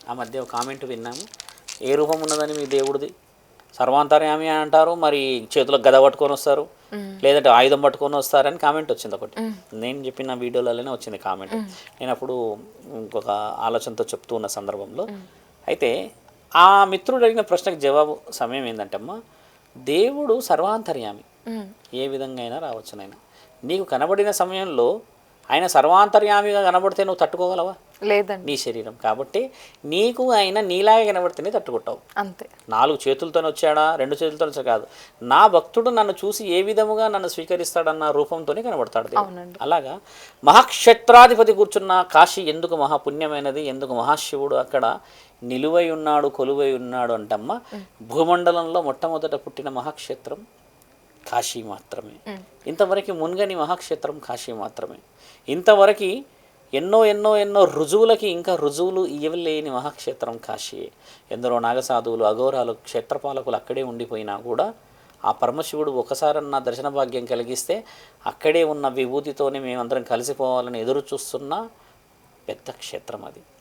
ఆ మధ్య ఒక కామెంట్ విన్నాము, ఏ రూపం ఉన్నదని మీ దేవుడిది? సర్వాంతర్యామి అని అంటారు, మరి చేతిలో గద పట్టుకొని వస్తారు, లేదంటే ఆయుధం పట్టుకొని వస్తారని కామెంట్ వచ్చింది ఒకటి. నేను చెప్పిన వీడియోలలోనే వచ్చింది కామెంట్. నేను అప్పుడు ఇంకొక ఆలోచనతో చెప్తూ ఉన్న సందర్భంలో అయితే ఆ మిత్రుడు అడిగిన ప్రశ్నకు జవాబు సమయం ఏంటంటే అమ్మా, దేవుడు సర్వాంతర్యామి, ఏ విధంగా అయినా రావచ్చునైనా. నీకు కనబడిన సమయంలో ఆయన సర్వాంతర్యామిగా కనబడితే నువ్వు తట్టుకోగలవా? లేదండి. నీ శరీరం కాబట్టి నీకు ఆయన నీలాగే కనబడితేనే తట్టుకుంటావు. అంతే. 4 చేతులతో వచ్చాడా, 2 చేతులతో వచ్చా కాదు, నా భక్తుడు నన్ను చూసి ఏ విధముగా నన్ను స్వీకరిస్తాడన్న రూపంతోనే కనబడతాడు దేవుడు. అవునండి. అలాగా మహాక్షేత్రాధిపతి కూర్చున్న కాశీ ఎందుకు మహాపుణ్యమైనది, ఎందుకు మహాశివుడు అక్కడ నిలువై ఉన్నాడు, కొలువై ఉన్నాడు అంటమ్మ. భూమండలంలో మొట్టమొదట పుట్టిన మహాక్షేత్రం కాశీ మాత్రమే. ఇంతవరకు మున్గని మహాక్షేత్రం కాశీ మాత్రమే. ఇంతవరకు ఎన్నో ఎన్నో ఎన్నో రుజువులకి ఇంకా రుజువులు ఇవ్వలేని మహాక్షేత్రం కాశీయే. ఎందరో నాగసాధువులు, అఘోరాలు, క్షేత్రపాలకులు అక్కడే ఉండిపోయినా కూడా ఆ పరమశివుడు ఒకసారన్నా దర్శన భాగ్యం కలిగిస్తే అక్కడే ఉన్న విభూతితోనే మేమందరం కలిసిపోవాలని ఎదురు చూస్తున్న పెద్ద క్షేత్రం అది.